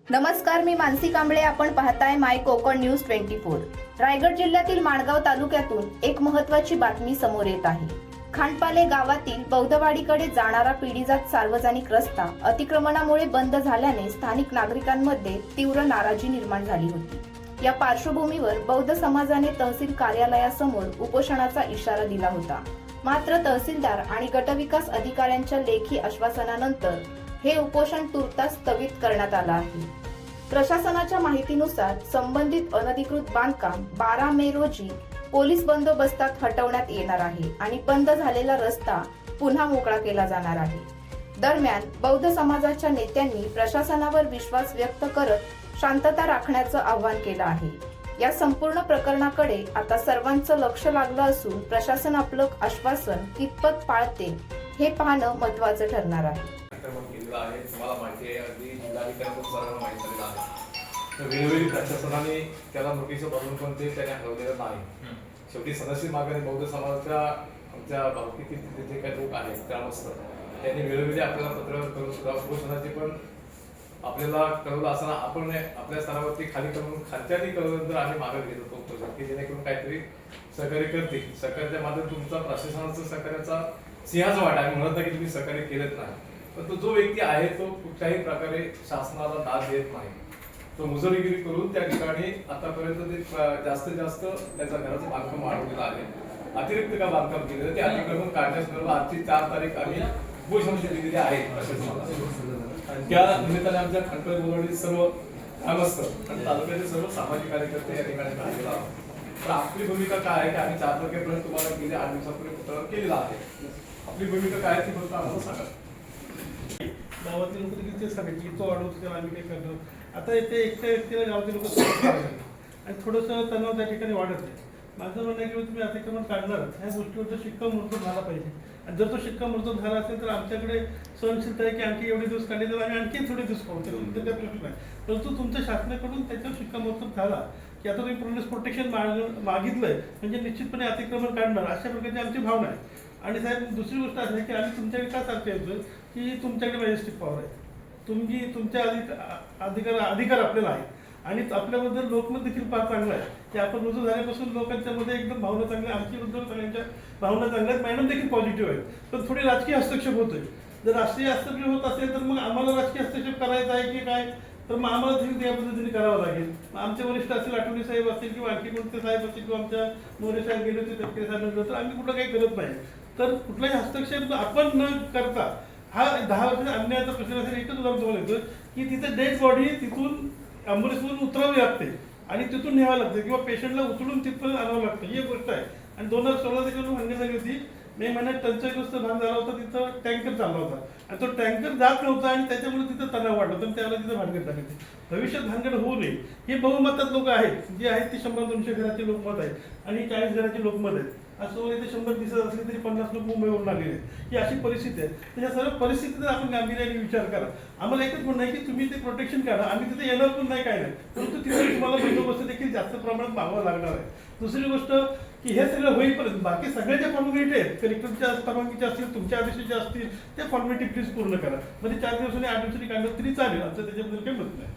नमस्कार, मी मानसी कांबळे. आपण पाहताय माय कोकण न्यूज 24. रायगड जिल्ह्यातील माणगाव तालुक्यातून एक महत्त्वाची बातमी समोर येत आहे. खांडपाले गावातील बौद्धवाडीकडे जाणारा पिढीजात सार्वजनिक रस्ता अतिक्रमणामुळे बंद झाल्याने स्थानिक नागरिकांमध्ये तीव्र नाराजी निर्माण झाली होती. या पार्श्वभूमीवर बौद्ध समाजाने तहसील कार्यालयासमोर उपोषणाचा इशारा दिला होता. मात्र तहसीलदार आणि गटविकास अधिकाऱ्यांच्या लेखी आश्वासनानंतर हे उपोषण तुर्तास स्थगित करण्यात आलं आहे. प्रशासनाच्या माहितीनुसार संबंधित अनधिकृत बांधकाम 12 मे रोजी पोलीस बंदोबस्तात हटवण्यात येणार आहे आणि बंद झालेला रस्ता पुन्हा मोकळा केला जाणार आहे. दरम्यान बौद्ध समाजाच्या नेत्यांनी प्रशासनावर विश्वास व्यक्त करत शांतता राखण्याचं आवाहन केलं आहे. या संपूर्ण प्रकरणाकडे आता सर्वांचं लक्ष लागलं असून प्रशासन आपलं आश्वासन कितपत पाळते हे पाहणं महत्त्वाचं ठरणार आहे. आहे तुम्हाला माहिती आहे, अगदी जिल्हाधिकारी सर्वांना माहिती झालेलं आहे. तर वेळोवेळी प्रशासनाने त्याला नोटीस बनवून पण ते त्याने हलवलेलं नाही. शेवटी सदस्य मागणी बौद्ध समाजाच्या आमच्या भावकीतील जे काही लोक आहेत ग्रामस्थ त्यांनी वेळोवेळी आपल्याला पत्र करून सुद्धा उपोषणाचे पण आपल्याला कळवलं असताना आपण आपल्या स्तरावरती खाली करून खात्याने कळवल्यानंतर आम्ही मागे घेत होतो की जेणेकरून काहीतरी सहकार्य करतील. सरकारच्या माध्यमातून तुमचा प्रशासनाचा सहकार्याचा सिंहाचा वाटा आहे. म्हणत नाही की तुम्ही सहकार्य केलेच नाही, पण तो जो व्यक्ती आहे तो कुठल्याही प्रकारे शासनाला दाद देत नाही. तो मुजोरीगिरी करून त्या ठिकाणी आतापर्यंत ते जास्तीत जास्त त्याच्या घराचं बांधकाम वाढवलेलं आहे. अतिरिक्त का बांधकाम केलेलं ते अतिक्रमण काढण्यास आजची 4 तारीख आम्ही उपोषणाची दिलेली आहे प्रशासनाला. आणि त्या निमित्ताने आमच्या खंडपल बोलवडी सर्व ग्रामस्थ आणि तालुक्याचे सर्व सामाजिक कार्यकर्ते या ठिकाणी आलेला आहोत. तर आपली भूमिका काय आहे की आम्ही 4 तारखेपर्यंत तुम्हाला गेल्या 8 दिवसापूर्वी पत्र केलेलं आहे. आपली भूमिका काय ती फक्त आम्हाला सांगा. गावातील लोक देखील ते सांगायचे की तो वाढवतो त्याला आम्ही काही करतो. आता इथे एकट्या व्यक्तीला गावातील लोक आणि थोडंसं तणाव त्या ठिकाणी वाढत आहे. माझं म्हणणं आहे की तुम्ही अतिक्रमण काढणार ह्या गोष्टीवर शिक्कामोर्तब झाला पाहिजे. आणि जर तो शिक्कामोर्तब झाला असेल तर आमच्याकडे सहनशीलता आहे की आणखी एवढे दिवस काढले तर आम्ही आणखी थोडे दिवस काढू. त्याचा काही प्रश्न नाही. परंतु तुमच्या शासनाकडून त्याच्यावर शिक्कामोर्तब झाला की आता तुम्ही पोलीस प्रोटेक्शन मागितलंय म्हणजे निश्चितपणे अतिक्रमण काढणार अशा प्रकारची आमची भावना आहे. आणि साहेब दुसरी गोष्ट अशी आहे की आम्ही तुमच्याकडे का सांगता येतो की तुमच्याकडे मॅजेस्टिक पॉवर आहे. तुमच्या अधिकार आपल्याला आहे आणि आपल्याबद्दल लोकमत देखील फार चांगलं आहे की आपण रुजू झाल्यापासून लोकांच्या मध्ये एकदम भावना चांगल्या, आमची बद्दल सगळ्यांच्या भावना चांगल्या आहेत. मॅडम देखील पॉझिटिव्ह आहेत. पण थोडी राजकीय हस्तक्षेप होतोय. जर राष्ट्रीय हस्तक्षेप होत असेल तर मग आम्हाला राजकीय हस्तक्षेप करायचा आहे की काय, तर मग आम्हाला देखील त्या पद्धतीने करावं लागेल. आमचे वरिष्ठ असतील, आठवले साहेब असतील किंवा आणखी कोणते साहेब असतील किंवा आमच्या मोरे साहेब गेले होते तटकरे साहेब, तर आम्ही कुठं काही करत नाही. तर कुठलाही हस्तक्षेप आपण न करता हा 10 वर्षाचा अन्यायाचा प्रश्न असेल. एकच उदाहरण तुम्हाला येतं की तिथे डेड बॉडी तिथून ॲम्ब्युलन्समधून उतरावी लागते आणि तिथून न्यावं लागतं किंवा पेशंटला उचलून तिथपर्यंत आणावं लागतं. ही एक गोष्ट आहे. आणि 2016 देखील भांडणी झाली होती. मे महिन्यात टंचाईग्रस्त भाग झाला होता. तिथं टँकर चालला होता आणि तो टँकर जात नव्हता आणि त्याच्यामुळे तिथं तणाव वाढला होता आणि त्याला तिथं भानगड झाली होती. भविष्यात भानगड होऊ नये हे बहुमतात लोक आहेत जे आहेत ते 100-200 घराचे लोकमत आहेत आणि 40 घराचे लोकमत आहेत. असं इथे 100 दिसत असले तरी 50 लोक मुंबईवरून आलेले आहेत. ही अशी परिस्थिती आहे. तर ह्या सर्व परिस्थितीचा आपण गांभीर्याने विचार करा. आम्हाला एकच म्हणणं आहे की तुम्ही ते प्रोटेक्शन काढा. आम्ही तिथे येणार पण नाही, काय नाही, परंतु तिथे तुम्हाला बंदोबस्त देखील जास्त प्रमाणात मागावा लागणार आहे. दुसरी गोष्ट की हे सगळं होईपर्यंत बाकी सगळ्या ज्या फॉर्मॅलिटी आहेत, कलेक्टरच्या परवानगीच्या असतील, तुमच्या आदेशाच्या असतील, त्या फॉर्मॅलिटी प्लीज पूर्ण करा. म्हणजे 4 दिवसांनी 8 दिवसांनी काढलं तरी चालेल. आमचं त्याच्याबद्दल काही मत नाही.